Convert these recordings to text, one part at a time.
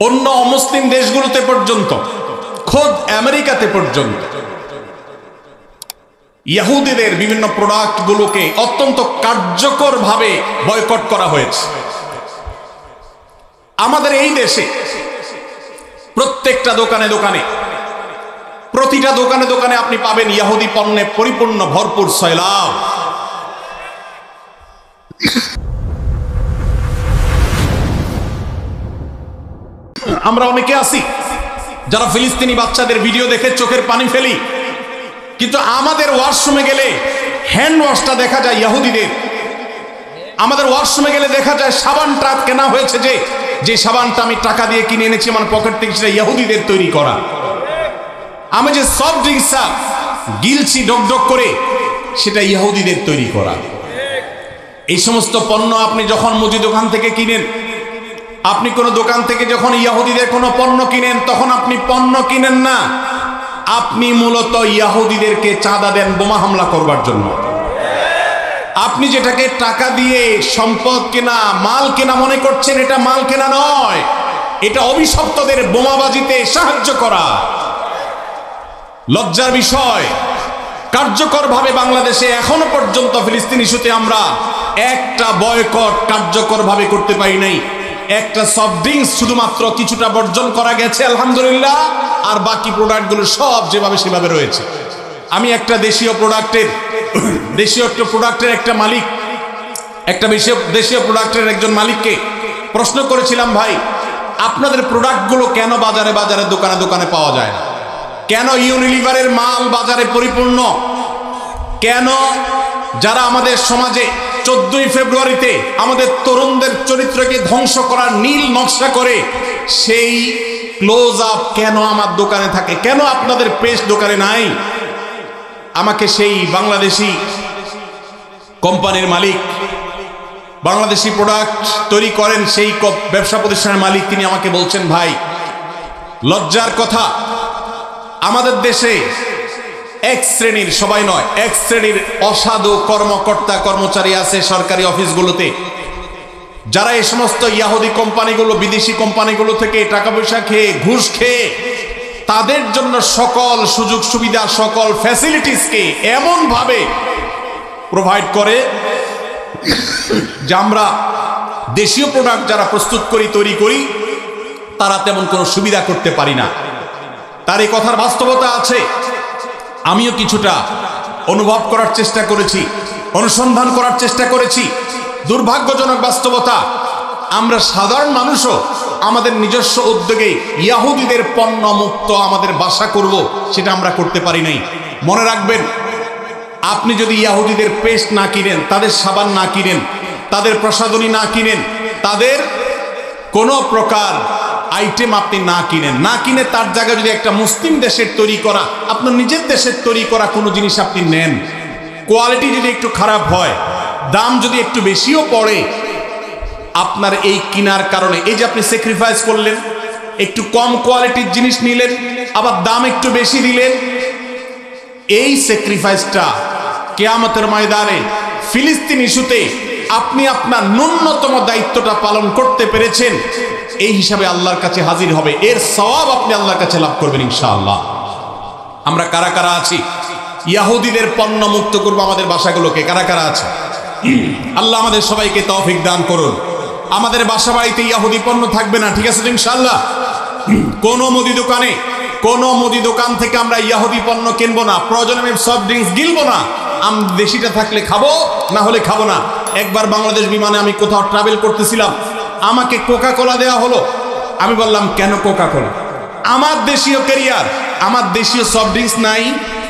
অন্য অমুসলিম দেশগুলোতে পর্যন্ত, খোদ আমেরিকাতে পর্যন্ত ইহুদিদের বিভিন্ন প্রোডাক্টগুলোকে অত্যন্ত কার্যকরভাবে বয়কট করা হয়েছে। আমাদের এই দেশে প্রত্যেকটা দোকানে দোকানে, প্রতিটা দোকানে দোকানে আপনি পাবেন ইহুদি পণ্যে পরিপূর্ণ ভরপুর সয়লাব। আমরা অনেকে আছি যারা ফিলিস্তিনি বাচ্চাদের ভিডিও দেখে চোখের পানি ফেলি, কিন্তু আমাদের ওয়াশরুমে গেলে হ্যান্ড ওয়াশটা দেখা যায় ইহুদিদের। আমাদের ওয়াশরুমে গেলে দেখা যায় সাবানটা কেনা হয়েছে, যে সাবানটা আমি টাকা দিয়ে কিনে এনেছি আমার পকেট থেকে, সেটা ইহুদিদের তৈরি করা। আমি যে সফট ড্রিঙ্কসটা গিলছি ডক করে, সেটা ইহুদিদের তৈরি করা। এই সমস্ত পণ্য আপনি যখন মুদি দোকান থেকে কিনেন, আপনি কোন দোকান থেকে যখন ইহুদিদের কোনো পণ্য কিনেন, তখন আপনি পণ্য কিনেন না, আপনি মূলত ইহুদিদেরকে চাঁদা দেন বোমা হামলা করবার জন্য। আপনি যেটাকে টাকা দিয়ে সম্পদ কেনা, মাল কেনা মনে করছেন, এটা মাল কেনা নয়, এটা অভিশপ্তদের বোমাবাজিতে সাহায্য করা। লজ্জার বিষয়, কার্যকরভাবে বাংলাদেশে এখনো পর্যন্ত ফিলিস্তিন ইস্যুতে আমরা একটা বয়কট কার্যকরভাবে করতে পারি নাই। একটা সফট ড্রিঙ্কস শুধুমাত্র কিছুটা বর্জন করা গেছে আলহামদুলিল্লাহ, আর বাকি প্রোডাক্টগুলো সব যেভাবে সেভাবে রয়েছে। আমি একটা দেশীয় প্রোডাক্টের একটা মালিক, দেশীয় প্রোডাক্টের একজন মালিককে প্রশ্ন করেছিলাম, ভাই আপনাদের প্রোডাক্টগুলো কেন বাজারে বাজারে দোকানে দোকানে পাওয়া যায় না? কেন ইউনিলিভারের মাল বাজারে পরিপূর্ণ? কেন যারা আমাদের সমাজে 14ই ফেব্রুয়ারিতে আমাদের তরুণদের চরিত্রকে ধ্বংস করার নীল নকশা করে সেই ক্লোজ আপ কেন আমার দোকানে থাকে? কেন আপনাদের পেস্ট দোকানে নাই? আমাকে সেই বাংলাদেশি কোম্পানির মালিক, বাংলাদেশি প্রোডাক্ট তৈরি করেন সেই ব্যবসা প্রতিষ্ঠানের মালিক, তিনি আমাকে বলছেন, ভাই লজ্জার কথা, আমাদের দেশে এক শ্রেণীর, সবাই নয়, এক শ্রেণীর অসাধু কর্মকর্তা কর্মচারী আছে সরকারি অফিসগুলোতে, যারা এই সমস্ত ইহুদি কোম্পানিগুলো, বিদেশি কোম্পানিগুলো থেকে টাকা পয়সা খেয়ে, ঘুষ খেয়ে, তাদের জন্য সকল সুযোগ সুবিধা, সকল ফ্যাসিলিটিসকে এমন ভাবে প্রোভাইড করে যে আমরা দেশীয় প্রোডাক্ট যারা প্রস্তুত করি, তৈরি করি, তারা তেমন কোনো সুবিধা করতে পারি না। তার এই কথার বাস্তবতা আছে। আমিও কিছুটা অনুভব করার চেষ্টা করেছি, অনুসন্ধান করার চেষ্টা করেছি। দুর্ভাগ্যজনক বাস্তবতা, আমরা সাধারণ মানুষও আমাদের নিজস্ব উদ্যোগে ইহুদিদের পণ্য মুক্ত আমাদের বাসা করব, সেটা আমরা করতে পারি নাই। মনে রাখবেন, আপনি যদি ইহুদিদের পেস্ট না কিনেন, তাদের সাবান না কিনেন, তাদের প্রসাধনী না কিনেন, তাদের কোনো প্রকার আইটেম আপনি না কিনে তার জায়গায় যদি একটা মুসলিম দেশের তৈরি করা, আপনার নিজের দেশের তৈরি করা কোনো জিনিস আপনি নেন, কোয়ালিটি যদি একটু খারাপ হয়, দাম যদি একটু বেশিও পড়ে, আপনার এই কেনার কারণে, এই যে আপনি স্যাক্রিফাইস করলেন, একটু কম কোয়ালিটির জিনিস নিলেন, আবার দাম একটু বেশি দিলেন, এই স্যাক্রিফাইসটা কিয়ামতের ময়দানে ফিলিস্তিন ইস্যুতে আপনি আপনার ন্যূনতম দায়িত্বটা পালন করতে পেরেছেন, এই হিসাবে আল্লাহর কাছে হাজির হবে। এর সওয়াব আপনি আল্লাহর কাছে লাভ করবেন ইনশাআল্লাহ। আমরা কারা কারা আছি ইহুদিদের পণ্য মুক্ত করব আমাদের বাসাগুলোকে? কারা কারা আছে? আল্লাহ আমাদের সবাইকে তৌফিক দান করুন। আমাদের বাসা বাড়িতে ইহুদি পণ্য থাকবে না, ঠিক আছে ইনশাআল্লাহ? কোন মুদি দোকান থেকে আমরা ইহুদি পণ্য কিনবো না, প্রয়োজনে আমি সফট ড্রিঙ্কস গিলবো না, আমি দেশিটা থাকলে খাবো, না হলে খাবো না। একবার বাংলাদেশ বিমানে আমি কোথাও ট্রাভেল করতেছিলাম, আমাকে কোকা কোলা দেওয়া হলো। আমি বললাম, কেন কোকা কোলা? আমার দেশীয় ক্যারিয়ার, আমার দেশীয় সফট ড্রিঙ্কস নাই,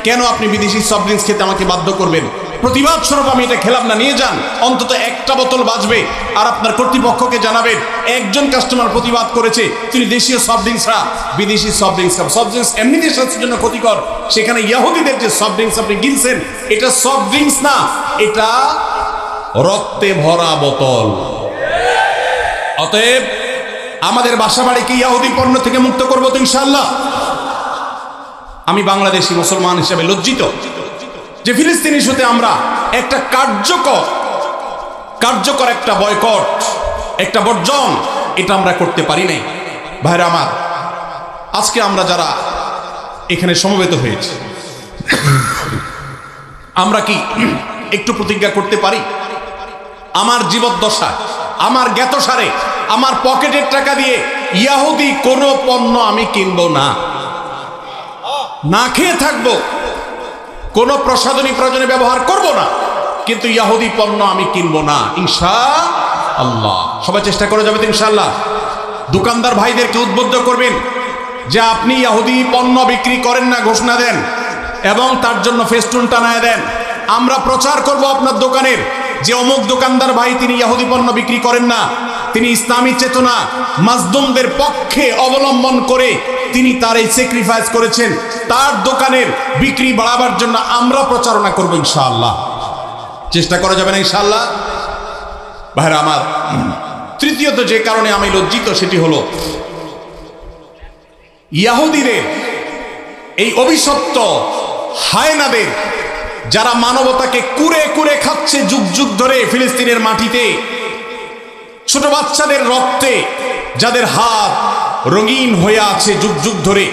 কেন আপনি বিদেশি সফট ড্রিঙ্কস খেতে আমাকে বাধ্য করবেন? প্রতিবাদ স্বরূপ আমি এটা খেলাম না, নিয়ে যান, অন্তত একটা বোতল বাঁচবে। আর আপনার কর্তৃপক্ষকে জানাবেন, একজন কাস্টমার প্রতিবাদ করেছে, তিনি দেশীয় সফট ড্রিঙ্কসরা বিদেশি সফট ড্রিঙ্কস খান। সফট ড্রিঙ্কস এমনিতে স্বাস্থ্যের জন্য ক্ষতিকর, সেখানে ইহুদিদের যে সফট ড্রিঙ্কস আপনি গিলছেন, এটা সফট ড্রিঙ্কস না, এটা রক্তে ভরা বোতল। অতএব আমাদের বাসা বাড়িকে ইহুদি পণ্য থেকে মুক্ত করবো তো ইনশাআল্লাহ। আমি বাংলাদেশি মুসলমান হিসেবে লজ্জিত যে ফিলিস্তিন ইস্যুতে আমরা একটা কার্যকর একটা বয়কট, একটা বর্জন, এটা আমরা করতে পারি নাই। ভাইরা আমার, আজকে আমরা যারা এখানে সমবেত হয়েছি, আমরা কি একটু প্রতিজ্ঞা করতে পারি আমার জীবদ্দশা, আমার জ্ঞাতসারে, আমার পকেটের টাকা দিয়ে ইহুদি কোনো পণ্য আমি কিনবো না, না খেয়ে থাকবো, কোনো প্রসাধনী প্রয়োজনে ব্যবহার করব না, কিন্তু ইহুদি পণ্য আমি কিনবো না ইনশাআল্লাহ। সবাই চেষ্টা করে যাবে ইনশাআল্লাহ। দোকানদার ভাইদেরকে উদ্বুদ্ধ করবেন যে আপনি ইহুদি পণ্য বিক্রি করেন না, ঘোষণা দেন এবং তার জন্য ফেস্টুন টানায় দেন। আমরা প্রচার করব আপনার দোকানের যে অমুক দোকানদার ভাই তিনি ইহুদি পণ্য বিক্রি করেন না, তিনি ইসলামী চেতনা মাজলুমদের পক্ষে অবলম্বন করে তিনি তার এই স্যাক্রিফাইস করেছেন, তার দোকানের বিক্রি বাড়াবার জন্য আমরা প্রচারণা করব ইনশাআল্লাহ। চেষ্টা করা যাবে না ইনশাআল্লাহ। ভাইরা আমার, তৃতীয়ত যে কারণে আমি লজ্জিত সেটি হলো ইহুদিদের এই অভিশপ্ত হায়নাদের, যারা মানবতাকে কুরে কুরে খাচ্ছে যুগ যুগ ধরে ফিলিস্তিনের মাটিতে, ছোট বাচ্চাদের রক্তে যাদের হাত রঙিন হয়ে আছে যুগ যুগ ধরে,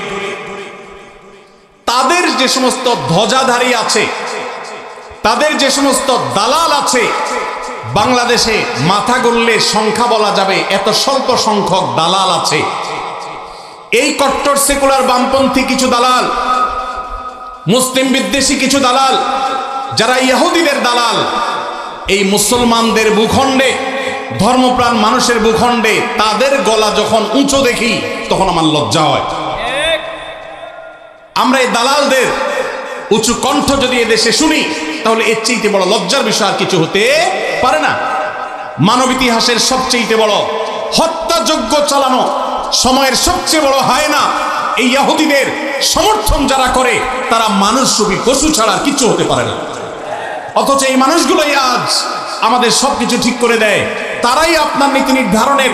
তাদের যে সমস্ত ধ্বজাধারী আছে, তাদের যে সমস্ত দালাল আছে, বাংলাদেশে মাথা গুনলে সংখ্যা বলা যাবে এত স্বল্প সংখ্যক দালাল আছে। এই কট্টর সেকুলার বামপন্থী কিছু দালাল, মুসলিম বিদ্বেষী কিছু দালাল, যারা ইহুদিদের দালাল, এই মুসলমানদের ভূখণ্ডে, ধর্মপ্রাণ মানুষের ভূখণ্ডে তাদের গলা যখন উঁচু দেখি তখন আমার লজ্জা হয়। আমরা এই দালালদের উঁচু কণ্ঠ যদি এদেশে শুনি তাহলে এর চেয়ে বড় লজ্জার বিষয় আর কিছু হতে পারে না। মানব ইতিহাসের সবচেয়ে বড় হত্যাযজ্ঞ চালানো, সময়ের সবচেয়ে বড় হায়না এই ইহুদিদের সমর্থন যারা করে তারা মানুষরূপী পশু ছাড়া আর কিছু হতে পারে না। অথচ এই মানুষগুলোই আজ আমাদের সবকিছু ঠিক করে দেয়। তারাই আপনার নীতি নির্ধারণের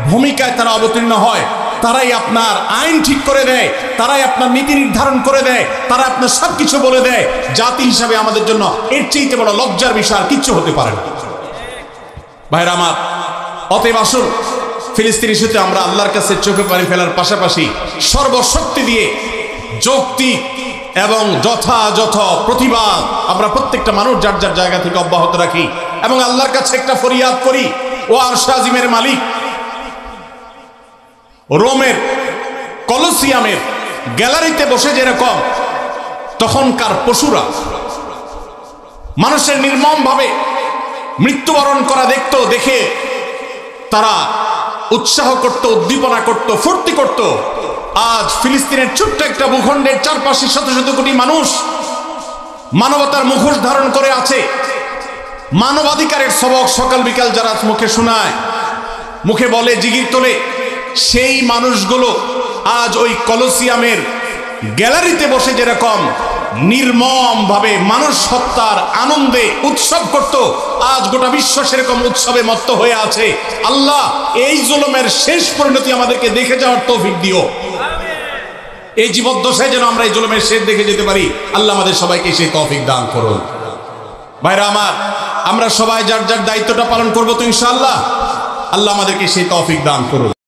ভূমিকায় তারা অবতীর্ণ হয়, তারাই আপনার আইন ঠিক করে দেয়, তারাই আপনার নীতি নির্ধারণ করে দেয়, তারা আপনার সবকিছু বলে দেয়। জাতি হিসাবে আমাদের জন্য এর চেয়ে বড় লজ্জার বিষয় আর কিচ্ছু হতে পারে না। ভাইরা আমার, অতএব আসুন ফিলিস্তিন ইস্যুতে আমরা আল্লাহর কাছে চোখে পানি ফেলার পাশাপাশি সর্বশক্তি দিয়ে যৌক্তিক এবং যথাযথ প্রতিবাদ আমরা প্রত্যেকটা মানুষ যার যার জায়গা থেকে অব্যাহত রাখি এবং আল্লাহর কাছে একটা ফরিয়াদ করি, ও আরশ আজিমের মালিক, রোমের কলোসিয়ামের গ্যালারিতে বসে যেরকম তখনকার পশুরা মানুষের নির্মমভাবে মৃত্যুবরণ করা দেখত, দেখে তারা উৎসাহ করত, উদ্দীপনা করত, ফুর্তি করত, আজ ফিলিস্তিনের ছোট্ট একটা ভূখণ্ডের চারপাশে শত শত কোটি মানুষ মানবতার মুখোশ ধারণ করে আছে। মানবাধিকারের সবক সকাল বিকাল যারা মুখে শোনায়, মুখে বলে, জিগির তোলে, সেই মানুষগুলো আজ ওই কলোসিয়ামের গ্যালারিতে বসে যেরকম নির্মমভাবে মানুষ হত্যার আনন্দে উৎসব করত, আজ গোটা বিশ্ব সেরকম উৎসবে মত্ত হয়ে আছে। আল্লাহ এই জুলুমের শেষ পরিণতি আমাদেরকে দেখে যাওয়ার তৌফিক দিও। এই জীবদ্দশায় যেন আমরা এই জুলুমের শেষ দেখে যেতে পারি। আল্লাহ আমাদের সবাইকে সেই তৌফিক দান করুন। ভাইরা আমার, আমরা সবাই যার যার দায়িত্বটা পালন করবো তো ইনশাআল্লাহ। আল্লাহ আমাদেরকে সেই তৌফিক দান করুন।